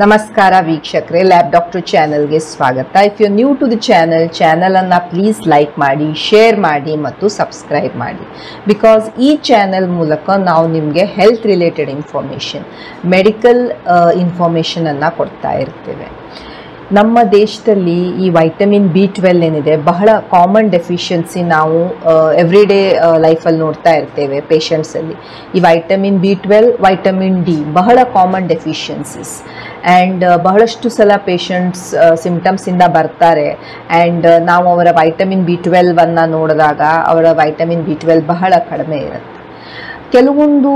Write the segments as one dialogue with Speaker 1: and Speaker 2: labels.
Speaker 1: ನಮಸ್ಕಾರ ವೀಕ್ಷಕರೇ, lab doctor ಚಾನೆಲ್ಗೆ ಸ್ವಾಗತ. If you new to the ಚಾನಲನ್ನು ಪ್ಲೀಸ್ ಲೈಕ್ ಮಾಡಿ, ಶೇರ್ ಮಾಡಿ ಮತ್ತು ಸಬ್ಸ್ಕ್ರೈಬ್ ಮಾಡಿ. ಬಿಕಾಸ್ ಈ ಚಾನೆಲ್ ಮೂಲಕ ನಾವು ನಿಮಗೆ ಹೆಲ್ತ್ ರಿಲೇಟೆಡ್ ಇನ್ಫಾರ್ಮೇಷನ್, ಮೆಡಿಕಲ್ ಇನ್ಫಾರ್ಮೇಷನನ್ನು ಕೊಡ್ತಾ ಇರ್ತೇವೆ. ನಮ್ಮ ದೇಶದಲ್ಲಿ ಈ ವೈಟಮಿನ್ B12 ಏನಿದೆ ಬಹಳ ಕಾಮನ್ ಡೆಫಿಷಿಯನ್ಸಿ ನಾವು ಎವ್ರಿಡೇ ಲೈಫಲ್ಲಿ ನೋಡ್ತಾ ಇರ್ತೇವೆ ಪೇಷಂಟ್ಸಲ್ಲಿ. ಈ ವೈಟಮಿನ್ B12, ವೈಟಮಿನ್ D ಬಹಳ ಕಾಮನ್ ಡೆಫಿಷಿಯನ್ಸೀಸ್. ಆ್ಯಂಡ್ ಬಹಳಷ್ಟು ಸಲ ಪೇಷಂಟ್ಸ್ ಸಿಮ್ಟಮ್ಸಿಂದ ಬರ್ತಾರೆ ಆ್ಯಂಡ್ ನಾವು ಅವರ ವೈಟಮಿನ್ B12 ನೋಡಿದಾಗ ಅವರ ವೈಟಮಿನ್ B12 ಬಹಳ ಕಡಿಮೆ ಇರುತ್ತೆ. ಕೆಲವೊಂದು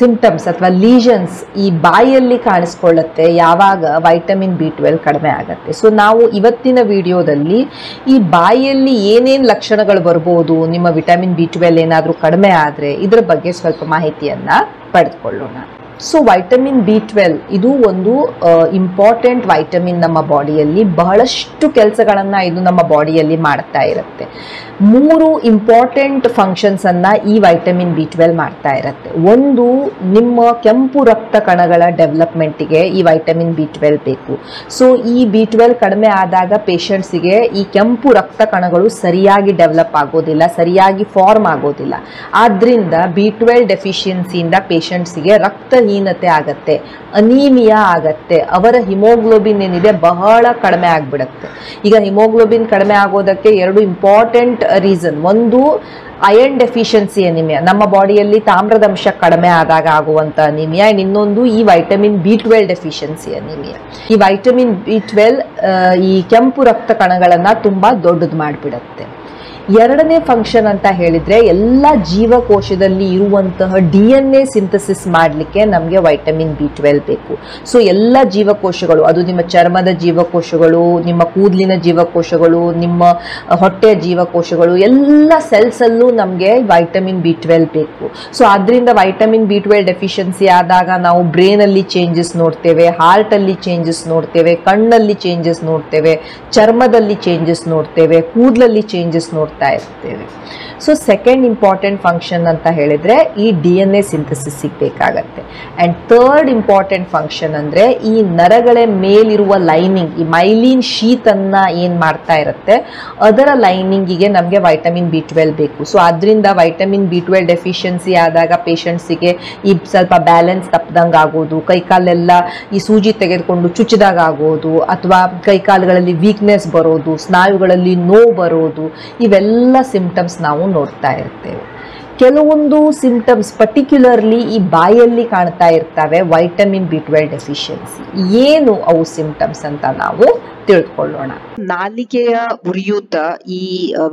Speaker 1: ಸಿಂಪ್ಟಮ್ಸ್ ಅಥವಾ ಲೀಷನ್ಸ್ ಈ ಬಾಯಲ್ಲಿ ಕಾಣಿಸ್ಕೊಳ್ಳುತ್ತೆ ಯಾವಾಗ ವೈಟಮಿನ್ B12 ಕಡಿಮೆ ಆಗುತ್ತೆ. ಸೊ ನಾವು ಇವತ್ತಿನ ವಿಡಿಯೋದಲ್ಲಿ ಈ ಬಾಯಲ್ಲಿ ಏನೇನು ಲಕ್ಷಣಗಳು ಬರ್ಬೋದು, ನಿಮ್ಮ ವಿಟಮಿನ್ B12 ಏನಾದರೂ ಕಡಿಮೆ ಆದರೆ ಇದರ ಬಗ್ಗೆ ಸ್ವಲ್ಪ ಮಾಹಿತಿಯನ್ನು ಪಡೆದುಕೊಳ್ಳೋಣ. ಸೊ ವೈಟಮಿನ್ B12 ಇದು ಒಂದು ಇಂಪಾರ್ಟೆಂಟ್ ವೈಟಮಿನ್. ನಮ್ಮ ಬಾಡಿಯಲ್ಲಿ ಬಹಳಷ್ಟು ಕೆಲಸಗಳನ್ನು ಇದು ನಮ್ಮ ಬಾಡಿಯಲ್ಲಿ ಮಾಡ್ತಾ ಇರುತ್ತೆ. 3 ಇಂಪಾರ್ಟೆಂಟ್ ಫಂಕ್ಷನ್ಸನ್ನು ಈ ವೈಟಮಿನ್ B12 ಮಾಡ್ತಾ ಇರುತ್ತೆ. ಒಂದು, ನಿಮ್ಮ ಕೆಂಪು ರಕ್ತ ಕಣಗಳ ಡೆವಲಪ್ಮೆಂಟಿಗೆ ಈ ವೈಟಮಿನ್ B12 ಬೇಕು. ಸೊ ಈ B12 ಕಡಿಮೆ ಆದಾಗ ಪೇಷಂಟ್ಸಿಗೆ ಈ ಕೆಂಪು ರಕ್ತ ಕಣಗಳು ಸರಿಯಾಗಿ ಡೆವಲಪ್ ಆಗೋದಿಲ್ಲ, ಸರಿಯಾಗಿ ಫಾರ್ಮ್ ಆಗೋದಿಲ್ಲ. ಆದ್ದರಿಂದ B12 ಡೆಫಿಷಿಯನ್ಸಿಯಿಂದ ಪೇಷಂಟ್ಸಿಗೆ ರಕ್ತಹೀನತೆ ಆಗತ್ತೆ, ಅನೀಮಿಯಾ ಆಗತ್ತೆ, ಅವರ ಹಿಮೋಗ್ಲೋಬಿನ್ ಏನಿದೆ ಬಹಳ ಕಡಿಮೆ ಆಗಿಬಿಡುತ್ತೆ. ಈಗ ಹಿಮೋಗ್ಲೋಬಿನ್ ಕಡಿಮೆ ಆಗೋದಕ್ಕೆ 2 ಇಂಪಾರ್ಟೆಂಟ್ ರೀಸನ್. ಒಂದು, ಅಯರ್ನ್ ಡೆಫಿಷಿಯನ್ಸಿ ಅನಿಮಿಯಾ, ನಮ್ಮ ಬಾಡಿಯಲ್ಲಿ ತಾಮ್ರದ ಅಂಶ ಕಡಿಮೆ ಆದಾಗ ಆಗುವಂಥ ಅನಿಮಿಯಾ. ಇನ್ನೊಂದು ಈ ವೈಟಮಿನ್ B12 ಡೆಫಿಷಿಯನ್ಸಿ ಅನಿಮಿಯಾ. ಈ ವೈಟಮಿನ್ B12 ಈ ಕೆಂಪು ರಕ್ತ ಕಣಗಳನ್ನು ತುಂಬ ದೊಡ್ಡದು ಮಾಡಿಬಿಡುತ್ತೆ. ಎರಡನೇ ಫಂಕ್ಷನ್ ಅಂತ ಹೇಳಿದರೆ, ಎಲ್ಲ ಜೀವಕೋಶದಲ್ಲಿ ಇರುವಂತಹ DNA ಸಿಂಥಸಿಸ್ ಮಾಡಲಿಕ್ಕೆ ನಮಗೆ ವೈಟಮಿನ್ B12 ಬೇಕು. ಸೊ ಎಲ್ಲ ಜೀವಕೋಶಗಳು, ಅದು ನಿಮ್ಮ ಚರ್ಮದ ಜೀವಕೋಶಗಳು, ನಿಮ್ಮ ಕೂದಲಿನ ಜೀವಕೋಶಗಳು, ನಿಮ್ಮ ಹೊಟ್ಟೆಯ ಜೀವಕೋಶಗಳು, ಎಲ್ಲ ಸೆಲ್ಸಲ್ಲೂ ನಮಗೆ ವೈಟಮಿನ್ B12 ಬೇಕು. ಸೊ ಆದ್ದರಿಂದ ವೈಟಮಿನ್ B12 ಡೆಫಿಷಿಯನ್ಸಿ ಆದಾಗ ನಾವು ಬ್ರೈನಲ್ಲಿ ಚೇಂಜಸ್ ನೋಡ್ತೇವೆ, ಹಾರ್ಟಲ್ಲಿ ಚೇಂಜಸ್ ನೋಡ್ತೇವೆ, ಕಣ್ಣಲ್ಲಿ ಚೇಂಜಸ್ ನೋಡ್ತೇವೆ, ಚರ್ಮದಲ್ಲಿ ಚೇಂಜಸ್ ನೋಡ್ತೇವೆ, ಕೂದಲಲ್ಲಿ ಚೇಂಜಸ್ ನೋಡ್ತೇವೆ ಇರ್ತೇವೆ. ಸೊ ಸೆಕೆಂಡ್ ಇಂಪಾರ್ಟೆಂಟ್ ಫಂಕ್ಷನ್ ಅಂತ ಹೇಳಿದರೆ ಈ DNA ಸಿಂಥಸಿಸ್ ಬೇಕಾಗತ್ತೆ. ಆ್ಯಂಡ್ ಥರ್ಡ್ ಇಂಪಾರ್ಟೆಂಟ್ ಫಂಕ್ಷನ್ ಅಂದರೆ ಈ ನರಗಳ ಮೇಲಿರುವ ಲೈನಿಂಗ್, ಈ ಮೈಲಿನ್ ಶೀತನ್ನು ಏನು ಮಾಡ್ತಾ ಇರುತ್ತೆ ಅದರ ಲೈನಿಂಗಿಗೆ ನಮಗೆ ವೈಟಮಿನ್ B12 ಬೇಕು. ಸೊ ಅದರಿಂದ ವೈಟಮಿನ್ B12 ಡೆಫಿಷಿಯನ್ಸಿ ಆದಾಗ ಪೇಷಂಟ್ಸಿಗೆ ಈ ಸ್ವಲ್ಪ ಬ್ಯಾಲೆನ್ಸ್ ತಪ್ಪದಂಗೆ ಆಗೋದು, ಕೈಕಾಲೆಲ್ಲ ಈ ಸೂಜಿ ತೆಗೆದುಕೊಂಡು ಚುಚ್ಚಿದಾಗ ಆಗೋದು, ಅಥವಾ ಕೈಕಾಲುಗಳಲ್ಲಿ ವೀಕ್ನೆಸ್ ಬರೋದು, ಸ್ನಾಯುಗಳಲ್ಲಿ ನೋವು ಬರೋದು, ಇವೆಲ್ಲ ಸಿಂಪ್ಟಮ್ಸ್ ನಾವು ನೋಡ್ತಾ ಇರ್ತೇವೆ. ಕೆಲವೊಂದು ಸಿಂಪ್ಟಮ್ಸ್ ಪರ್ಟಿಕ್ಯುಲರ್ಲಿ ಈ ಬಾಯಲ್ಲಿ ಕಾಣ್ತಾ ಇರ್ತವೆ ವೈಟಮಿನ್ B12 ಡೆಫಿಷಿಯನ್ಸಿ. ಏನು ಅವು ಸಿಂಪ್ಟಮ್ಸ್ ಅಂತ ನಾವು ತಿಳ್ಕೊಳ್ಳೋಣ. ನಾಲಿಗೆಯ ಉರಿಯೂತ ಈ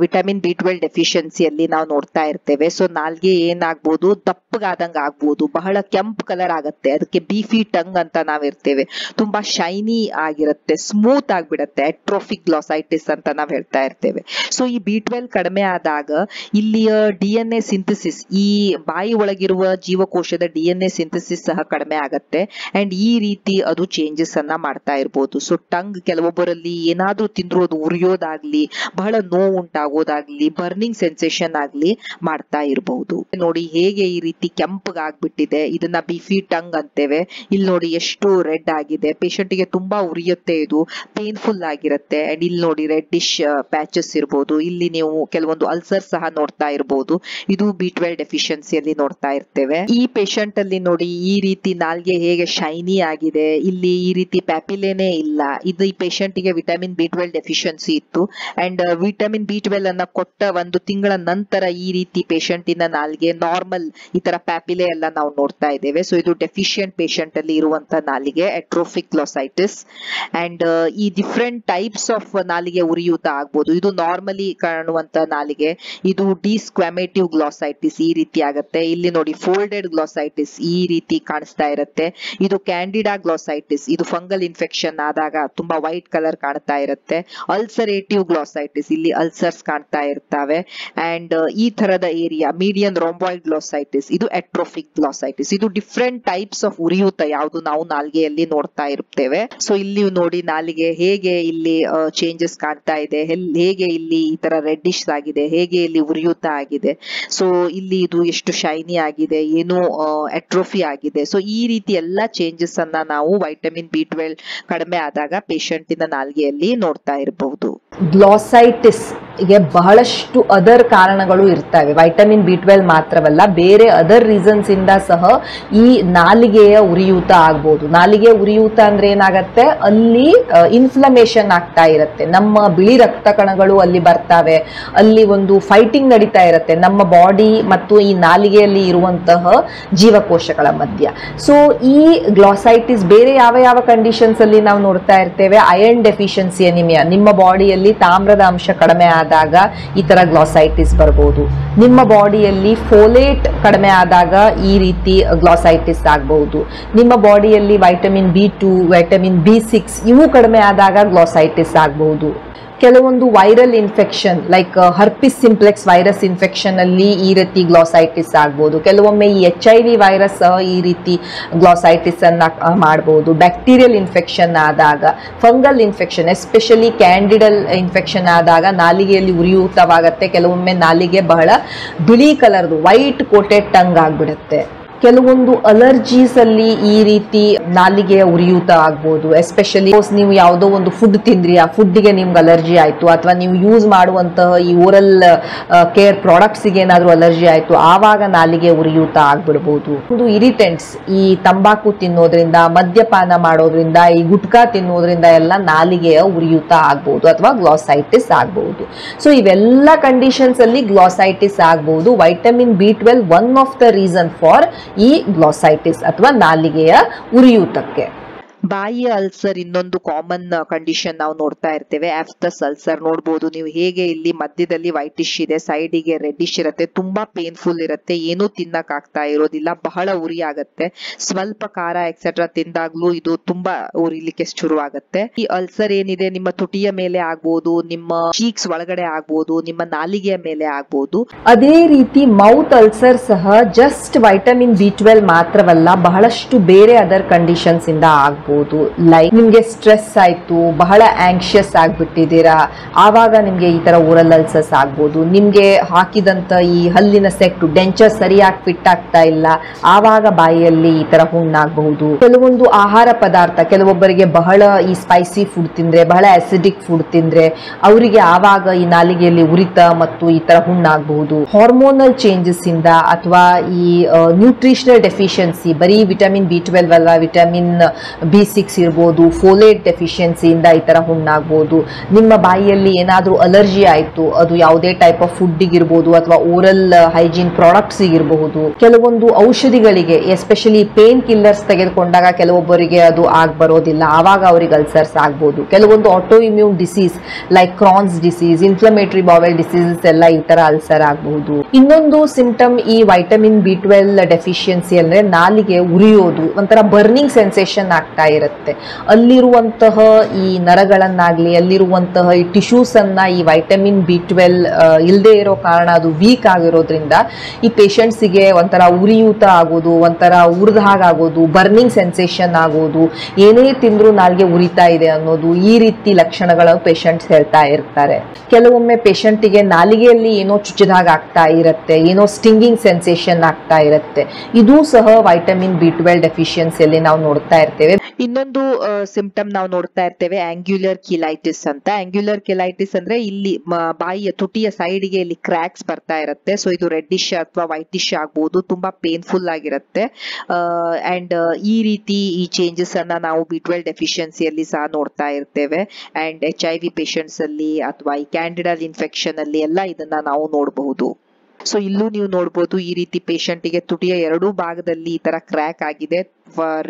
Speaker 1: ವಿಟಮಿನ್ B12 ಡೆಫಿಷಿಯನ್ಸಿಯಲ್ಲಿ ನಾವು ನೋಡ್ತಾ ಇರ್ತೇವೆ. ಸೊ ನಾಲಿಗೆ ಏನಾಗ್ಬೋದು, ದಪ್ಪಗಾದಂಗೆ ಆಗ್ಬೋದು, ಬಹಳ ಕೆಂಪು ಕಲರ್ ಆಗುತ್ತೆ, ಅದಕ್ಕೆ ಬೀಫಿ ಟಂಗ್ ಅಂತ ನಾವಿರ್ತೇವೆ, ತುಂಬಾ ಶೈನಿ ಆಗಿರುತ್ತೆ, ಸ್ಮೂತ್ ಆಗಿಬಿಡತ್ತೆ, ಅಟ್ರೋಫಿಕ್ ಗ್ಲಾಸೈಟಿಸ್ ಅಂತ ನಾವು ಹೇಳ್ತಾ ಇರ್ತೇವೆ. ಸೊ ಈ B12 ಕಡಿಮೆ ಆದಾಗ ಇಲ್ಲಿಯ DNA ಸಿಂಥಸಿಸ್, ಈ ಬಾಯಿ ಒಳಗಿರುವ ಜೀವಕೋಶದ DNA ಸಿಂಥಸಿಸ್ ಸಹ ಕಡಿಮೆ ಆಗತ್ತೆ. ಅಂಡ್ ಈ ರೀತಿ ಅದು ಚೇಂಜಸ್ ಅನ್ನ ಮಾಡ್ತಾ ಇರ್ಬೋದು. ಸೊ ಟಂಗ್ ಕೆಲವೊಬ್ಬರಲ್ಲಿ ಏನಾದ್ರೂ ತಿಂದ್ರು ಅದು ಉರಿಯೋದಾಗ್ಲಿ, ಬಹಳ ನೋವು ಉಂಟಾಗೋದಾಗ್ಲಿ, ಬರ್ನಿಂಗ್ ಸೆನ್ಸೇಷನ್ ಆಗ್ಲಿ ಮಾಡ್ತಾ ಇರಬಹುದು. ನೋಡಿ ಹೇಗೆ ಈ ರೀತಿ ಕೆಂಪಗಾಗ್ಬಿಟ್ಟಿದೆ, ಇದನ್ನ ಬಿಫಿ ಟಂಗ್ ಅಂತೇವೆ. ಇಲ್ಲಿ ನೋಡಿ ಎಷ್ಟು ರೆಡ್ ಆಗಿದೆ, ಪೇಷಂಟ್ ಗೆ ತುಂಬಾ ಉರಿಯುತ್ತೆ, ಇದು ಪೇನ್ಫುಲ್ ಆಗಿರುತ್ತೆ. ಅಂಡ್ ಇಲ್ಲಿ ನೋಡಿ ರೆಡ್ಡಿಶ್ ಪ್ಯಾಚಸ್ ಇರಬಹುದು, ಇಲ್ಲಿ ನೀವು ಕೆಲವೊಂದು ಅಲ್ಸರ್ ಸಹ ನೋಡ್ತಾ ಇರಬಹುದು. ಇದು B12 ಡೆಫಿಷಿಯನ್ಸಿಯಲ್ಲಿ ನೋಡ್ತಾ ಇರ್ತೇವೆ. ಈ ಪೇಷಂಟ್ ಅಲ್ಲಿ ನೋಡಿ ಈ ರೀತಿ ನಾಲ್ಗೆ ಹೇಗೆ ಶೈನಿ ಆಗಿದೆ, ಇಲ್ಲಿ ಈ ರೀತಿ ಪ್ಯಾಪಿಲೇನೆ ಇಲ್ಲ. ಇದು ಈ ಪೇಷಂಟ್ ಗೆ ವಿಟಮಿನ್ B12 ಡೆಫಿಷಿಯನ್ಸಿ ಇತ್ತು. ಅಂಡ್ ವಿಟಮಿನ್ B12 ಅನ್ನ ಕೊಟ್ಟ 1 ತಿಂಗಳ ನಂತರ ಈ ರೀತಿ ಪೇಷಂಟಿನ ನಾಲಿಗೆ ನಾರ್ಮಲ್ ಈ ತರ ಪ್ಯಾಪಿಲೆ ಎಲ್ಲ ನಾವು ನೋಡ್ತಾ ಇದ್ದೇವೆ. ಸೊ ಇದು ಡೆಫಿಷಿಯಂಟ್ ಪೇಷಂಟ್ ಅಲ್ಲಿ ಇರುವಂತ ನಾಲಿಗೆ, ಅಟ್ರೋಫಿಕ್ ಗ್ಲಾಸೈಟಿಸ್. ಅಂಡ್ ಈ ಡಿಫ್ರೆಂಟ್ ಟೈಪ್ಸ್ ಆಫ್ ನಾಲಿಗೆ ಉರಿಯೂತ ಆಗ್ಬೋದು. ಇದು ನಾರ್ಮಲಿ ಕಾಣುವಂತ ನಾಲಿಗೆ, ಇದು ಡಿಸ್ಕ್ವಾಮೇಟಿವ್ ಗ್ಲಾಸೈಟಿಸ್ ಈ ರೀತಿ ಆಗತ್ತೆ. ಇಲ್ಲಿ ನೋಡಿ ಫೋಲ್ಡೆಡ್ ಗ್ಲಾಸೈಟಿಸ್ ಈ ರೀತಿ ಕಾಣಿಸ್ತಾ ಇರುತ್ತೆ. ಇದು ಕ್ಯಾಂಡಿಡಾ ಗ್ಲಾಸೈಟಿಸ್, ಇದು ಫಂಗಲ್ ಇನ್ಫೆಕ್ಷನ್ ಆದಾಗ ತುಂಬಾ ವೈಟ್
Speaker 2: ಕಲರ್ ಕಾಣ್ತಾ ಇರುತ್ತೆ. ಅಲ್ಸರೇಟಿವ್ ಗ್ಲಾಸೈಟಿಸ್, ಇಲ್ಲಿ ಅಲ್ಸರ್ಸ್ ಕಾಣ್ತಾ ಇರ್ತವೆ. ಅಂಡ್ ಈ ತರದ ಏರಿಯಾ ಮೀಡಿಯನ್ ರೊಂಬಾಯ್ಡ್ ಗ್ಲಾಸೈಟಿಸ್, ಇದು ಅಟ್ರೋಫಿಕ್ ಗ್ಲಾಸೈಟಿಸ್. ಇದು ಡಿಫ್ರೆಂಟ್ ಟೈಪ್ಸ್ ಆಫ್ ಉರಿಯೂತ ಯಾವುದು ನಾವು ನಾಲಿಗೆಯಲ್ಲಿ ನೋಡ್ತಾ ಇರ್ತೇವೆ. ಸೊ ಇಲ್ಲಿ ನೋಡಿ ನಾಲಿಗೆ ಹೇಗೆ ಇಲ್ಲಿ ಚೇಂಜಸ್ ಕಾಣ್ತಾ ಇದೆ, ಹೇಗೆ ಇಲ್ಲಿ ಈ ತರ ರೆಡ್ಡಿಶ್ ಆಗಿದೆ, ಹೇಗೆ ಇಲ್ಲಿ ಉರಿಯೂತ ಆಗಿದೆ. ಸೊ ಇಲ್ಲಿ ಇದು ಎಷ್ಟು ಶೈನಿ ಆಗಿದೆ, ಏನು ಅಟ್ರೋಫಿ ಆಗಿದೆ. ಸೊ ಈ ರೀತಿ ಎಲ್ಲಾ ಚೇಂಜಸ್ ಅನ್ನ ನಾವು ವೈಟಮಿನ್ B12 ಕಡಿಮೆ ಆದಾಗ ಪೇಷಂಟಿನ ನಾಲಿಗೆಯಲ್ಲಿ ನೋಡ್ತಾ ಇರಬಹುದು.
Speaker 1: ಗ್ಲಾಸೈಟಿಸ್ ಗೆ ಬಹಳಷ್ಟು ಅದರ್ ಕಾರಣಗಳು ಇರ್ತವೆ. ವೈಟಮಿನ್ B12 ಮಾತ್ರವಲ್ಲ, ಬೇರೆ ಅದರ್ ರೀಸನ್ಸ್ ಇಂದ ಸಹ ಈ ನಾಲಿಗೆಯ ಉರಿಯೂತ ಆಗ್ಬೋದು. ನಾಲಿಗೆ ಉರಿಯೂತ ಅಂದ್ರೆ ಏನಾಗತ್ತೆ, ಅಲ್ಲಿ ಇನ್ಫ್ಲಮೇಷನ್ ಆಗ್ತಾ ಇರುತ್ತೆ, ನಮ್ಮ ಬಿಳಿ ರಕ್ತ ಕಣಗಳು ಅಲ್ಲಿ ಬರ್ತಾವೆ, ಅಲ್ಲಿ ಒಂದು ಫೈಟಿಂಗ್ ನಡೀತಾ ಇರುತ್ತೆ ನಮ್ಮ ಬಾಡಿ ಮತ್ತು ಈ ನಾಲಿಗೆಯಲ್ಲಿ ಇರುವಂತಹ ಜೀವಕೋಶಗಳ ಮಧ್ಯ. ಸೊ ಈ ಗ್ಲಾಸೈಟಿಸ್ ಬೇರೆ ಯಾವ ಯಾವ ಕಂಡೀಷನ್ಸ್ ಅಲ್ಲಿ ನಾವು ನೋಡ್ತಾ ಇರ್ತೇವೆ. ಅಯರ್ನ್ ಡೆಫಿಷಿಯನ್ಸಿ ಅನಿಮಿಯಾ, ನಿಮ್ಮ ಬಾಡಿಯಲ್ಲಿ ತಾಮ್ರದ ಅಂಶ ಕಡಿಮೆ ಆದಾಗ ಈ ತರ ಗ್ಲಾಸೈಟಿಸ್ ಬರಬಹುದು. ನಿಮ್ಮ ಬಾಡಿಯಲ್ಲಿ ಫೋಲೇಟ್ ಕಡಿಮೆ ಆದಾಗ ಈ ರೀತಿ ಗ್ಲಾಸೈಟಿಸ್ ಆಗಬಹುದು. ನಿಮ್ಮ ಬಾಡಿಯಲ್ಲಿ ವೈಟಮಿನ್ B2, ವೈಟಮಿನ್ B6 ಇವು ಕಡಿಮೆ ಆದಾಗ ಗ್ಲಾಸೈಟಿಸ್ ಆಗಬಹುದು. ಕೆಲವೊಂದು viral infection like herpes simplex virus infection ಅಲ್ಲಿ ಈ ರೀತಿ ಗ್ಲಾಸೈಟಿಸ್ ಆಗ್ಬೋದು. ಕೆಲವೊಮ್ಮೆ ಈ HIV ವೈರಸ್ ಈ ರೀತಿ ಗ್ಲಾಸೈಟಿಸ್ ಅನ್ನ ಮಾಡಬಹುದು. ಬ್ಯಾಕ್ಟೀರಿಯಲ್ ಇನ್ಫೆಕ್ಷನ್ ಆದಾಗ, ಫಂಗಲ್ ಇನ್ಫೆಕ್ಷನ್ ಎಸ್ಪೆಷಲಿ ಕ್ಯಾಂಡಿಡಲ್ ಇನ್ಫೆಕ್ಷನ್ ಆದಾಗ ನಾಲಿಗೆಯಲ್ಲಿ ಉರಿಯೂತವಾಗತ್ತೆ. ಕೆಲವೊಮ್ಮೆ ನಾಲಿಗೆ ಬಹಳ ಬಿಳಿ ಕಲರ್ದು ವೈಟ್ ಕೋಟೆಡ್ ಟಂಗ್ ಆಗ್ಬಿಡುತ್ತೆ. ಕೆಲವೊಂದು ಅಲರ್ಜೀಸ್ ಅಲ್ಲಿ ಈ ರೀತಿ ನಾಲಿಗೆಯ ಉರಿಯೂತ ಆಗ್ಬೋದು. ಎಸ್ಪೆಷಲಿ ನೀವು ಯಾವುದೋ ಒಂದು ಫುಡ್ ತಿಂದ್ರಿ, ಆ ಫುಡ್ಗೆ ನಿಮ್ಗೆ ಅಲರ್ಜಿ ಆಯ್ತು, ಅಥವಾ ನೀವು ಯೂಸ್ ಮಾಡುವಂತಹ ಈ ಓರಲ್ ಕೇರ್ ಪ್ರಾಡಕ್ಟ್ಸ್ ಗೆ ಏನಾದ್ರೂ ಅಲರ್ಜಿ ಆಯ್ತು, ಆವಾಗ ನಾಲಿಗೆ ಉರಿಯೂತ ಆಗ್ಬಿಡ್ಬೋದು. ಒಂದು ಇರಿಟೆಂಟ್ಸ್, ಈ ತಂಬಾಕು ತಿನ್ನೋದ್ರಿಂದ, ಮದ್ಯಪಾನ ಮಾಡೋದ್ರಿಂದ, ಈ ಗುಟ್ಕಾ ತಿನ್ನೋದ್ರಿಂದ ಎಲ್ಲ ನಾಲಿಗೆಯ ಉರಿಯೂತ ಆಗ್ಬಹುದು ಅಥವಾ ಗ್ಲಾಸೈಟಿಸ್ ಆಗ್ಬಹುದು. ಸೊ ಇವೆಲ್ಲ ಕಂಡೀಷನ್ಸ್ ಅಲ್ಲಿ ಗ್ಲಾಸೈಟಿಸ್ ಆಗ್ಬಹುದು. Vitamin B12 one of the reason for ಈ ಗ್ಲಾಸೈಟಿಸ್ ಅಥವಾ ನಾಲಿಗೆಯ ಉರಿಯೂತಕ್ಕೆ.
Speaker 2: ಬಾಯಿಯ ಅಲ್ಸರ್ ಇನ್ನೊಂದು ಕಾಮನ್ ಕಂಡೀಷನ್ ನಾವು ನೋಡ್ತಾ ಇರ್ತೇವೆ. ಆಫ್ತಸ್ ಅಲ್ಸರ್ ನೋಡ್ಬೋದು ನೀವು, ಹೇಗೆ ಇಲ್ಲಿ ಮಧ್ಯದಲ್ಲಿ ವೈಟಿಶ್ ಇದೆ, ಸೈಡಿಗೆ ರೆಡ್ಡಿಶ್ ಇರುತ್ತೆ, ತುಂಬಾ ಪೇನ್ಫುಲ್ ಇರುತ್ತೆ, ಏನೂ ತಿನ್ನಕ್ ಆಗ್ತಾ ಇರೋದಿಲ್ಲ, ಬಹಳ ಉರಿ ಆಗತ್ತೆ. ಸ್ವಲ್ಪ ಖಾರ ಎಕ್ಸೆಟ್ರಾ ತಿಂದಾಗ್ಲೂ ಇದು ತುಂಬಾ ಉರಿಲಿಕ್ಕೆ ಶುರು ಆಗತ್ತೆ. ಈ ಅಲ್ಸರ್ ಏನಿದೆ ನಿಮ್ಮ ತುಟಿಯ ಮೇಲೆ ಆಗ್ಬೋದು, ನಿಮ್ಮ ಚೀಕ್ಸ್ ಒಳಗಡೆ ಆಗ್ಬೋದು, ನಿಮ್ಮ ನಾಲಿಗೆಯ ಮೇಲೆ ಆಗ್ಬೋದು.
Speaker 1: ಅದೇ ರೀತಿ ಮೌತ್ ಅಲ್ಸರ್ ಸಹ ಜಸ್ಟ್ ವೈಟಮಿನ್ B12 ಮಾತ್ರವಲ್ಲ, ಬಹಳಷ್ಟು ಬೇರೆ ಅದರ್ ಕಂಡೀಷನ್ಸ್ ಇಂದ ಆಗ್ಬೋದು. ಲೈಕ್ ನಿಮ್ಗೆ ಸ್ಟ್ರೆಸ್ ಆಯ್ತು, ಬಹಳ ಆಂಕ್ಷಿಯಸ್ ಆಗ್ಬಿಟ್ಟಿದ್ದೀರಾ, ಆವಾಗ ನಿಮ್ಗೆ ಈ ತರ ಓರಲ್ ಅಲ್ಸರ್ಸ್ ಆಗ್ಬೋದು. ನಿಮ್ಗೆ ಹಾಕಿದಂತ ಈ ಹಲ್ಲಿನ ಸೆಟ್ಟು ಡೆಂಚರ್ ಸರಿಯಾಗಿ ಫಿಟ್ ಆಗ್ತಾ ಇಲ್ಲ, ಆವಾಗ ಬಾಯಿಯಲ್ಲಿ ಈ ತರ ಹುಣ್ಣಾಗಬಹುದು. ಕೆಲವೊಂದು ಆಹಾರ ಪದಾರ್ಥ, ಕೆಲವೊಬ್ಬರಿಗೆ ಬಹಳ ಈ ಸ್ಪೈಸಿ ಫುಡ್ ತಿಂದ್ರೆ, ಬಹಳ ಅಸಿಡಿಕ್ ಫುಡ್ ತಿಂದ್ರೆ ಅವರಿಗೆ ಆವಾಗ ಈ ನಾಲಿಗೆಯಲ್ಲಿ ಉರಿತ ಮತ್ತು ಈ ತರ ಹುಣ್ಣಾಗಬಹುದು. ಹಾರ್ಮೋನಲ್ ಚೇಂಜಸ್ ಇಂದ ಅಥವಾ ಈ ನ್ಯೂಟ್ರಿಷನಲ್ ಡೆಫಿಷಿಯನ್ಸಿ, ಬರೀ ವಿಟಮಿನ್ B12 ಅಲ್ಲ, ವಿಟಮಿನ್ B6 ಇರ್ಬೋದು, ಫೋಲೇಟ್ ಡೆಫಿಷಿಯನ್ಸಿಯಿಂದ ಈ ತರ ಹುಣ್ಣಾಗಬಹುದು. ನಿಮ್ಮ ಬಾಯಿಯಲ್ಲಿ ಏನಾದ್ರೂ ಅಲರ್ಜಿ ಆಯ್ತು, ಅದು ಯಾವುದೇ ಟೈಪ್ ಆಫ್ ಫುಡ್ ಇರ್ಬೋದು ಅಥವಾ ಓರಲ್ ಹೈಜೀನ್ ಪ್ರಾಡಕ್ಟ್ಸ್ ಇರಬಹುದು. ಕೆಲವೊಂದು ಔಷಧಿಗಳಿಗೆ ಎಸ್ಪೆಷಲಿ ಪೇನ್ ಕಿಲ್ಲರ್ಸ್ ತೆಗೆದುಕೊಂಡಾಗ ಕೆಲವೊಬ್ಬರಿಗೆ ಅದು ಬರೋದಿಲ್ಲ, ಆವಾಗ ಅವರಿಗೆ ಅಲ್ಸರ್ಸ್ ಆಗ್ಬೋದು. ಕೆಲವೊಂದು auto immune disease like Crohn's disease, inflammatory bowel diseases ಎಲ್ಲ ಈ ತರ ಅಲ್ಸರ್ ಆಗಬಹುದು. ಇನ್ನೊಂದು ಸಿಂಪ್ಟಮ್ ಈ ವೈಟಮಿನ್ B12 ಡೆಫಿಷಿಯನ್ಸಿ ಅಂದ್ರೆ ನಾಲಿಗೆ ಉರಿಯೋದು, ಒಂಥರ ಬರ್ನಿಂಗ್ ಸೆನ್ಸೇಷನ್ ಆಗ್ತಾ ಇರುತ್ತೆ. ಅಲ್ಲಿರುವಂತಹ ಈ ನರಗಳನ್ನಾಗ್ಲಿ, ಅಲ್ಲಿರುವಂತಹ ಈ ಟಿಶ್ಯೂಸ್ ಅನ್ನ ಈ ವೈಟಮಿನ್ B12 ಇಲ್ಲದೆ ಇರೋ ಕಾರಣ ಅದು ವೀಕ್ ಆಗಿರೋದ್ರಿಂದ ಈ ಪೇಷಂಟ್ಸಿಗೆ ಒಂಥರ ಉರಿಯೂತ ಆಗೋದು, ಒಂಥರ ಉರಿದಾಗೋದು, ಬರ್ನಿಂಗ್ ಸೆನ್ಸೇಷನ್ ಆಗೋದು, ಏನೇ ತಿಂದ್ರು ನಾಲ್ಗೆ ಉರಿತಾ ಇದೆ ಅನ್ನೋದು, ಈ ರೀತಿ ಲಕ್ಷಣಗಳು ಪೇಷಂಟ್ಸ್ ಹೇಳ್ತಾ ಇರ್ತಾರೆ. ಕೆಲವೊಮ್ಮೆ ಪೇಷಂಟಿಗೆ ನಾಲಿಗೆಯಲ್ಲಿ ಏನೋ ಚುಚ್ಚಿದಾಗ ಆಗ್ತಾ ಇರುತ್ತೆ, ಏನೋ ಸ್ಟಿಂಗಿಂಗ್ ಸೆನ್ಸೇಷನ್ ಆಗ್ತಾ ಇರುತ್ತೆ. ಇದು ಸಹ ವೈಟಮಿನ್ B12 ಡೆಫಿಷಿಯನ್ಸಿಯಲ್ಲಿ ನಾವು ನೋಡ್ತಾ ಇರ್ತೇವೆ.
Speaker 2: ಇನ್ನೊಂದು ಸಿಂಪ್ಟಮ್ ನಾವು ನೋಡ್ತಾ ಇರ್ತೇವೆ ಆಂಗ್ಯುಲರ್ ಕಿಲೈಟಿಸ್ ಅಂತ. ಆಂಗ್ಯುಲರ್ ಕಿಲೈಟಿಸ್ ಅಂದ್ರೆ ಇಲ್ಲಿ ಬಾಯಿಯ ತುಟಿಯ ಸೈಡ್ಗೆ ಇಲ್ಲಿ ಕ್ರ್ಯಾಕ್ಸ್ ಬರ್ತಾ ಇರುತ್ತೆ. ಸೊ ಇದು ರೆಡ್ಡಿಶ್ ಅಥವಾ ವೈಟಿಶ್ ಆಗ್ಬಹುದು, ತುಂಬಾ ಪೇನ್ಫುಲ್ ಆಗಿರುತ್ತೆ. ಅಂಡ್ ಈ ರೀತಿ ಈ ಚೇಂಜಸ್ ಅನ್ನ ನಾವು B12 ಡೆಫಿಷಿಯನ್ಸಿಯಲ್ಲಿ ಸಹ ನೋಡ್ತಾ ಇರ್ತೇವೆ. ಅಂಡ್ HIV ಪೇಷಂಟ್ಸ್ ಅಲ್ಲಿ ಅಥವಾ ಈ ಕ್ಯಾಂಡಿಡಲ್ ಇನ್ಫೆಕ್ಷನ್ ಅಲ್ಲಿ ಎಲ್ಲ ಇದನ್ನ ನಾವು ನೋಡಬಹುದು. ಸೊ ಇಲ್ಲೂ ನೀವು ನೋಡ್ಬೋದು, ಈ ರೀತಿ ಪೇಷಂಟಿಗೆ ತುಟಿಯ ಎರಡೂ ಭಾಗದಲ್ಲಿ ಈ ತರ ಕ್ರ್ಯಾಕ್ ಆಗಿದೆ,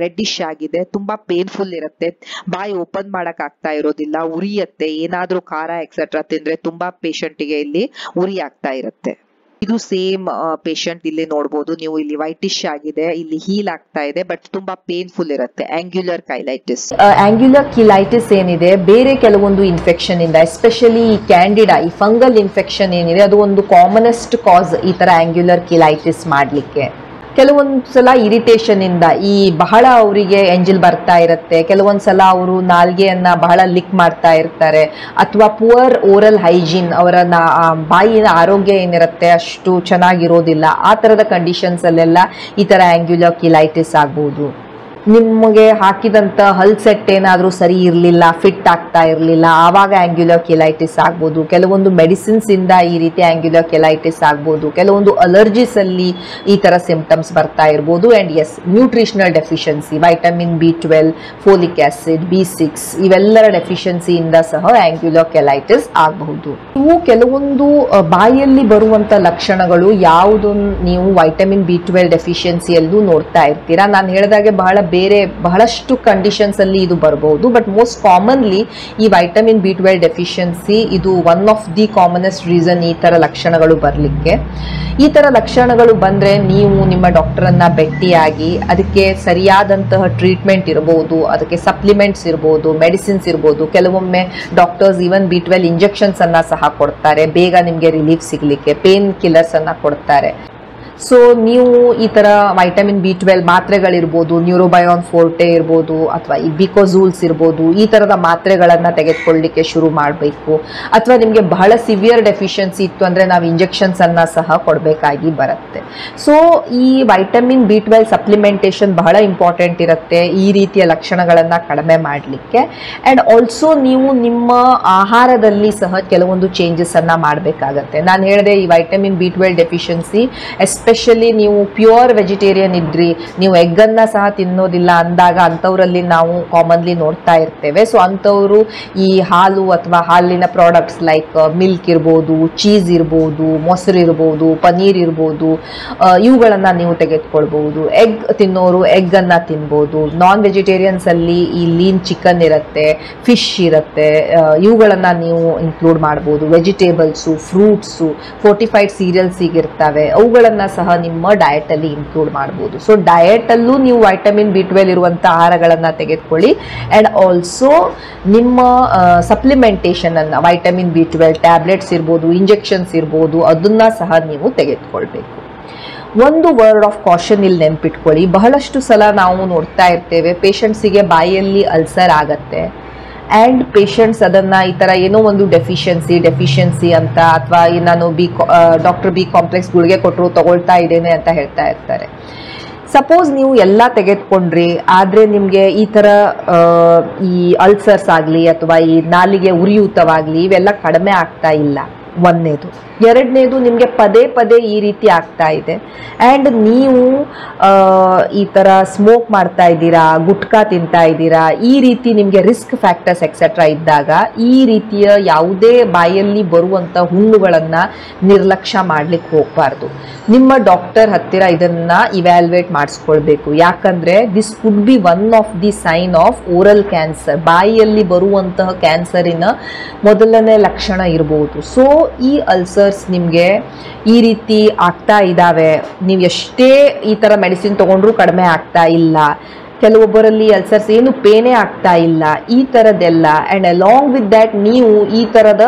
Speaker 2: ರೆಡ್ಡಿಶ್ ಆಗಿದೆ, ತುಂಬಾ ಪೇನ್ಫುಲ್ ಇರುತ್ತೆ, ಬಾಯಿ ಓಪನ್ ಮಾಡಕ್ ಆಗ್ತಾ ಇರೋದಿಲ್ಲ, ಉರಿಯತ್ತೆ, ಏನಾದ್ರೂ ಖಾರ ಎಕ್ಸೆಟ್ರಾ ತಿಂದ್ರೆ ತುಂಬಾ ಪೇಷಂಟಿಗೆ ಇಲ್ಲಿ ಉರಿ ಆಗ್ತಾ ಇರುತ್ತೆ. ಇದು ಸೇಮ್ ಪೇಷಂಟ್ ಇಲ್ಲಿ ನೋಡಬಹುದು ನೀವು, ಇಲ್ಲಿ ವೈಟಿಶ್ ಆಗಿದೆ, ಇಲ್ಲಿ ಹೀಲ್ ಆಗ್ತಾ ಇದೆ, ಬಟ್ ತುಂಬಾ ಪೇನ್ಫುಲ್ ಇರುತ್ತೆ. ಆಂಗ್ಯುಲರ್ ಕೈಲೈಟಿಸ್.
Speaker 1: ಆಂಗ್ಯುಲರ್ ಕಿಲೈಟಿಸ್ ಏನಿದೆ ಬೇರೆ ಕೆಲವೊಂದು ಇನ್ಫೆಕ್ಷನ್ ಇಂದ, ಎಸ್ಪೆಷಲಿ ಈ ಕ್ಯಾಂಡಿಡಾ, ಈ ಫಂಗಲ್ ಇನ್ಫೆಕ್ಷನ್ ಏನಿದೆ ಅದು ಒಂದು ಕಾಮನೆಸ್ಟ್ ಕಾಸ್ ಈ ತರ ಆಂಗ್ಯುಲರ್ ಕಿಲೈಟಿಸ್ ಮಾಡ್ಲಿಕ್ಕೆ. ಕೆಲವೊಂದ್ಸಲ ಇರಿಟೇಷನ್ ಇಂದ ಈ ಬಹಳ ಅವರಿಗೆ ಎಂಜಿಲ್ ಬರ್ತಾ ಇರುತ್ತೆ, ಕೆಲವೊಂದ್ಸಲ ಅವರು ನಾಲ್ಗೆಯನ್ನ ಬಹಳ ಲಿಕ್ ಮಾಡ್ತಾ ಇರ್ತಾರೆ, ಅಥವಾ ಪುವರ್ ಓರಲ್ ಹೈಜೀನ್, ಅವರ ಬಾಯಿನ ಆರೋಗ್ಯ ಏನಿರುತ್ತೆ ಅಷ್ಟು ಚೆನ್ನಾಗಿರೋದಿಲ್ಲ. ಆ ತರದ ಕಂಡೀಷನ್ಸ್ ಅಲ್ಲೆಲ್ಲ ಈ ತರ ಆಂಗ್ಯುಲರ್ ಕಿಲೈಟಿಸ್ ಆಗ್ಬಹುದು. ನಿಮಗೆ ಹಾಕಿದಂತ ಹಲ್ ಸೆಟ್ ಏನಾದರೂ ಸರಿ ಇರಲಿಲ್ಲ, ಫಿಟ್ ಆಗ್ತಾ ಇರಲಿಲ್ಲ, ಆವಾಗ ಆಂಗ್ಯುಲರ್ ಕಿಲೈಟಿಸ್ ಆಗ್ಬೋದು. ಕೆಲವೊಂದು ಮೆಡಿಸಿನ್ಸ್ ಇಂದ ಈ ರೀತಿ ಆಂಗ್ಯುಲರ್ ಕಿಲೈಟಿಸ್ ಆಗ್ಬೋದು. ಕೆಲವೊಂದು ಅಲರ್ಜೀಸ್ ಅಲ್ಲಿ ಈ ತರ ಸಿಂಪ್ಟಮ್ಸ್ ಬರ್ತಾ ಇರ್ಬೋದು. And as, nutritional deficiency, vitamin B12, folic acid, B6 ಇವೆಲ್ಲರ ಡೆಫಿಷಿಯನ್ಸಿಯಿಂದ ಸಹ ಆಂಗ್ಯುಲರ್ ಕಿಲೈಟಿಸ್ ಆಗಬಹುದು. ಇವು ಕೆಲವೊಂದು ಬಾಯಲ್ಲಿ ಬರುವಂತ ಲಕ್ಷಣಗಳು. ಯಾವುದು ನೀವು ವೈಟಮಿನ್ B12 ಡೆಫಿಷಿಯನ್ಸಿಯಲ್ಲೂ ನೋಡ್ತಾ ಇರ್ತೀರಾ. ನಾನು ಹೇಳಿದಾಗೆ ಬಹಳಷ್ಟು ಕಂಡೀಷನ್ಸ್ ಅಲ್ಲಿ ಇದು ಬರಬಹುದು, ಬಟ್ ಮೋಸ್ಟ್ ಕಾಮನ್ಲಿ ಈ ವೈಟಮಿನ್ B12 ಡೆಫಿಷಿಯನ್ಸಿ ಇದು one of the commonest reason ಈ ತರ ಲಕ್ಷಣಗಳು ಬರಲಿಕ್ಕೆ. ಈ ತರ ಲಕ್ಷಣಗಳು ಬಂದ್ರೆ ನೀವು ನಿಮ್ಮ ಡಾಕ್ಟರ್ ಅನ್ನ ಭೇಟಿಯಾಗಿ ಅದಕ್ಕೆ ಸರಿಯಾದಂತಹ ಟ್ರೀಟ್ಮೆಂಟ್ ಇರಬಹುದು, ಅದಕ್ಕೆ ಸಪ್ಲಿಮೆಂಟ್ಸ್ ಇರಬಹುದು, ಮೆಡಿಸಿನ್ಸ್ ಇರಬಹುದು. ಕೆಲವೊಮ್ಮೆ ಡಾಕ್ಟರ್ಸ್ ಈವನ್ B12 ಇಂಜೆಕ್ಷನ್ಸ್ ಅನ್ನ ಸಹ ಕೊಡ್ತಾರೆ, ಬೇಗ ನಿಮಗೆ ರಿಲೀಫ್ ಸಿಗ್ಲಿಕ್ಕೆ ಪೇನ್ ಕಿಲ್ಲರ್ಸ್ ಅನ್ನ ಕೊಡ್ತಾರೆ. ಸೊ ನೀವು ಈ ತರ ವೈಟಮಿನ್ B12 ಮಾತ್ರೆಗಳಿರ್ಬೋದು, ನ್ಯೂರೋಬಯೋನ್ ಫೋರ್ಟೆ ಇರ್ಬೋದು, ಅಥವಾ ಈ ಬಿಕೋಝೂಲ್ಸ್ ಇರ್ಬೋದು, ಈ ತರದ ಮಾತ್ರೆಗಳನ್ನ ತೆಗೆದುಕೊಳ್ಳಲಿಕ್ಕೆ ಶುರು ಮಾಡಬೇಕು. ಅಥವಾ ನಿಮಗೆ ಬಹಳ ಸಿವಿಯರ್ ಡೆಫಿಷಿಯನ್ಸಿ ಇತ್ತು ಅಂದ್ರೆ ನಾವು ಇಂಜೆಕ್ಷನ್ಸ್ ಅನ್ನ ಸಹ ಕೊಡಬೇಕಾಗಿ ಬರುತ್ತೆ. ಸೊ ಈ ವೈಟಮಿನ್ B12 ಸಪ್ಲಿಮೆಂಟೇಷನ್ ಬಹಳ ಇಂಪಾರ್ಟೆಂಟ್ ಇರುತ್ತೆ ಈ ರೀತಿಯ ಲಕ್ಷಣಗಳನ್ನ ಕಡಿಮೆ ಮಾಡಲಿಕ್ಕೆ. ಅಂಡ್ ಆಲ್ಸೋ ನೀವು ನಿಮ್ಮ ಆಹಾರದಲ್ಲಿ ಸಹ ಕೆಲವೊಂದು ಚೇಂಜಸ್ ಅನ್ನ ಮಾಡಬೇಕಾಗತ್ತೆ. ನಾನು ಹೇಳಿದೆ ಈ ವೈಟಮಿನ್ B12 ಡೆಫಿಷಿಯನ್ಸಿ ಎಸ್ಪೆಷಲಿ ನೀವು ಪ್ಯೂರ್ ವೆಜಿಟೇರಿಯನ್ ಇದ್ರಿ, ನೀವು ಎಗ್ ಅನ್ನ ಸಹ ತಿನ್ನೋದಿಲ್ಲ ಅಂದಾಗ ಅಂಥವರಲ್ಲಿ ನಾವು ಕಾಮನ್ಲಿ ನೋಡ್ತಾ ಇರ್ತೇವೆ. ಸೊ ಅಂಥವರು ಈ ಹಾಲು ಅಥವಾ ಹಾಲಿನ ಪ್ರಾಡಕ್ಟ್ಸ್ ಲೈಕ್ ಮಿಲ್ಕ್ ಇರ್ಬೋದು, ಚೀಸ್ ಇರ್ಬೋದು, ಮೊಸರು ಇರ್ಬೋದು, ಪನೀರ್ ಇರ್ಬೋದು, ಇವುಗಳನ್ನ ನೀವು ತೆಗೆದುಕೊಳ್ಬಹುದು. ಎಗ್ ತಿನ್ನೋರು ಎಗ್ ಅನ್ನ ತಿನ್ಬೋದು. ನಾನ್ ವೆಜಿಟೇರಿಯನ್ಸ್ ಅಲ್ಲಿ ಈ ಲೀನ್ ಚಿಕನ್ ಇರುತ್ತೆ, ಫಿಶ್ ಇರುತ್ತೆ, ಇವುಗಳನ್ನ ನೀವು ಇನ್ಕ್ಲೂಡ್ ಮಾಡ್ಬೋದು. ವೆಜಿಟೇಬಲ್ಸು, ಫ್ರೂಟ್ಸು, ಫೋರ್ಟಿಫೈಡ್ ಸೀರಿಯಲ್ಸ್ ಇರ್ತವೆ, ಅವುಗಳನ್ನ ಸಹ ನಿಮ್ಮ ಡಯಟ್ ಅಲ್ಲಿ ಇನ್ಕ್ಲೂಡ್ ಮಾಡಬಹುದು. ಸೊ ಡಯಟ್ ಅಲ್ಲೂ ನೀವು ವೈಟಮಿನ್ B12 ಇರುವಂತಹ ಆಹಾರಗಳನ್ನ ತೆಗೆದುಕೊಳ್ಳಿ. ಅಂಡ್ ಆಲ್ಸೋ ನಿಮ್ಮ ಸಪ್ಲಿಮೆಂಟೇಷನ್ ಅನ್ನ ವೈಟಮಿನ್ B12 ಟ್ಯಾಬ್ಲೆಟ್ಸ್ ಇರ್ಬೋದು, ಇಂಜೆಕ್ಷನ್ಸ್ ಇರ್ಬೋದು, ಅದನ್ನ ಸಹ ನೀವು ತೆಗೆದುಕೊಳ್ಬೇಕು. ಒಂದು ವರ್ಡ್ ಆಫ್ ಕಾಷನ್ ಇಲ್ಲಿ ನೆನ್ಪಿಟ್ಕೊಳ್ಳಿ. ಬಹಳಷ್ಟು ಸಲ ನಾವು ನೋಡ್ತಾ ಇರ್ತೇವೆ ಪೇಷಂಟ್ಸಿಗೆ ಬಾಯಲ್ಲಿ ಅಲ್ಸರ್ ಆಗತ್ತೆ ಆ್ಯಂಡ್ ಪೇಷಂಟ್ಸ್ ಅದನ್ನು ಈ ಥರ ಏನೋ ಒಂದು ಡೆಫಿಷಿಯನ್ಸಿ ಅಂತ, ಅಥವಾ ನಾನು ಡಾಕ್ಟರ್ B ಕಾಂಪ್ಲೆಕ್ಸ್ ಗುಳಿಗೆ ಕೊಟ್ಟರು ತಗೊಳ್ತಾ ಇದ್ದೇನೆ ಅಂತ ಹೇಳ್ತಾ ಇರ್ತಾರೆ. ಸಪೋಸ್ ನೀವು ಎಲ್ಲ ತೆಗೆದುಕೊಂಡ್ರಿ, ಆದರೆ ನಿಮಗೆ ಈ ಥರ ಈ ಅಲ್ಸರ್ಸ್ ಆಗಲಿ ಅಥವಾ ಈ ನಾಲಿಗೆ ಉರಿಯೂತವಾಗಲಿ ಇವೆಲ್ಲ ಕಡಿಮೆ ಆಗ್ತಾ ಇಲ್ಲ. ಒಂದನೇದು. ಎರಡನೇದು, ನಿಮಗೆ ಪದೇ ಪದೇ ಈ ರೀತಿ ಆಗ್ತಾ ಇದೆ ಆ್ಯಂಡ್ ನೀವು ಈ ಥರ ಸ್ಮೋಕ್ ಮಾಡ್ತಾ ಇದ್ದೀರಾ, ಗುಟ್ಕಾ ತಿಂತಾ ಇದ್ದೀರಾ, ಈ ರೀತಿ ನಿಮಗೆ ರಿಸ್ಕ್ ಫ್ಯಾಕ್ಟರ್ಸ್ ಎಕ್ಸೆಟ್ರಾ ಇದ್ದಾಗ ಈ ರೀತಿಯ ಯಾವುದೇ ಬಾಯಲ್ಲಿ ಬರುವಂಥ ಹುಣ್ಣುಗಳನ್ನು ನಿರ್ಲಕ್ಷ್ಯ ಮಾಡಲಿಕ್ಕೆ ಹೋಗಬಾರ್ದು. ನಿಮ್ಮ ಡಾಕ್ಟರ್ ಹತ್ತಿರ ಇದನ್ನು ಇವ್ಯಾಲ್ಯುವೇಟ್ ಮಾಡಿಸ್ಕೊಳ್ಬೇಕು. ಯಾಕಂದರೆ this could be one of the sign of oral cancer. ಬಾಯಿಯಲ್ಲಿ ಬರುವಂತಹ ಕ್ಯಾನ್ಸರಿನ ಮೊದಲನೇ ಲಕ್ಷಣ ಇರ್ಬೋದು. ಸೊ ಈ ಅಲ್ಸರ್ಸ್ ನಿಮಗೆ ಈ ರೀತಿ ಆಗ್ತಾ ಇದ್ದಾವೆ, ನೀವು ಎಷ್ಟೇ ಈ ಥರ ಮೆಡಿಸಿನ್ ತೊಗೊಂಡ್ರೂ ಕಡಿಮೆ ಆಗ್ತಾ ಇಲ್ಲ, ಕೆಲವೊಬ್ಬರಲ್ಲಿ ಅಲ್ಸರ್ಸ್ ಏನು ಪೇನೇ ಆಗ್ತಾ ಇಲ್ಲ, ಈ ಥರದ್ದೆಲ್ಲ. ಆ್ಯಂಡ್ ಅಲಾಂಗ್ ವಿತ್ ದ್ಯಾಟ್ ನೀವು ಈ ಥರದ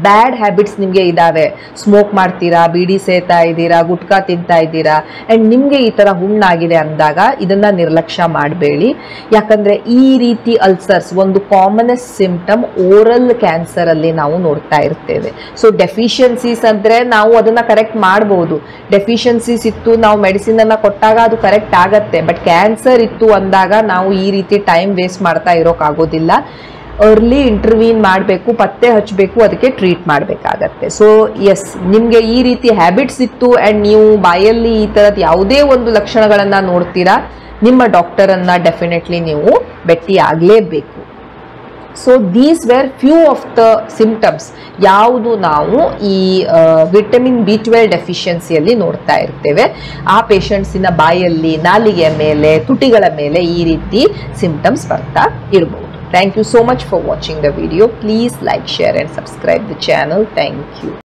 Speaker 1: ಬ್ಯಾಡ್ ಹ್ಯಾಬಿಟ್ಸ್ ನಿಮಗೆ ಇದ್ದಾವೆ, ಸ್ಮೋಕ್ ಮಾಡ್ತೀರಾ, ಬೀಡಿ ಸೇತಾ ಇದ್ದೀರಾ, ಗುಟ್ಕಾ ತಿಂತಾ ಇದ್ದೀರಾ, ಆ್ಯಂಡ್ ನಿಮಗೆ ಈ ಥರ ಹುಣ್ಣಾಗಿದೆ ಅಂದಾಗ ಇದನ್ನು ನಿರ್ಲಕ್ಷ್ಯ ಮಾಡಬೇಡಿ. ಯಾಕಂದರೆ ಈ ರೀತಿ ಅಲ್ಸರ್ಸ್ ಒಂದು ಕಾಮನೆಸ್ಟ್ ಸಿಂಪ್ಟಮ್ ಓರಲ್ ಕ್ಯಾನ್ಸರಲ್ಲಿ ನಾವು ನೋಡ್ತಾ ಇರ್ತೇವೆ. ಸೊ ಡೆಫಿಷಿಯನ್ಸೀಸ್ ಅಂದರೆ ನಾವು ಅದನ್ನು ಕರೆಕ್ಟ್ ಮಾಡ್ಬೋದು. ಡೆಫಿಷಿಯನ್ಸೀಸ್ ಇತ್ತು, ನಾವು ಮೆಡಿಸಿನನ್ನು ಕೊಟ್ಟಾಗ ಅದು ಕರೆಕ್ಟ್ ಆಗತ್ತೆ. ಬಟ್ ಕ್ಯಾನ್ಸರ್ ಇತ್ತು ಅಂದಾಗ ನಾವು ಈ ರೀತಿ ಟೈಮ್ ವೇಸ್ಟ್ ಮಾಡ್ತಾ ಇರೋಕ್ಕಾಗೋದಿಲ್ಲ. ಅರ್ಲಿ ಇಂಟರ್ವೀನ್ ಮಾಡಬೇಕು, ಪತ್ತೆ ಹಚ್ಚಬೇಕು, ಅದಕ್ಕೆ ಟ್ರೀಟ್ ಮಾಡಬೇಕಾಗತ್ತೆ. ಸೊ ಎಸ್, ನಿಮಗೆ ಈ ರೀತಿ ಹ್ಯಾಬಿಟ್ಸ್ ಇತ್ತು ಆ್ಯಂಡ್ ನೀವು ಬಾಯಲ್ಲಿ ಈ ಥರದ್ದು ಯಾವುದೇ ಒಂದು ಲಕ್ಷಣಗಳನ್ನು ನೋಡ್ತೀರಾ, ನಿಮ್ಮ ಡಾಕ್ಟರನ್ನು ಡೆಫಿನೆಟ್ಲಿ ನೀವು ಭೇಟಿ ಆಗಲೇಬೇಕು. So these wear few of the symptoms ಯಾವುದು ನಾವು ಈ ವಿಟಮಿನ್ B12 ಡೆಫಿಷಿಯನ್ಸಿಯಲ್ಲಿ ನೋಡ್ತಾ ಇರ್ತೇವೆ. ಆ ಪೇಷಂಟ್ಸಿನ ಬಾಯಲ್ಲಿ, ನಾಲಿಗೆಯ ಮೇಲೆ, ತುಟಿಗಳ ಮೇಲೆ ಈ ರೀತಿ ಸಿಂಪ್ಟಮ್ಸ್ ಬರ್ತಾ ಇರಬಹುದು. Thank you so much for watching the video. Please like, share and subscribe the channel. Thank you.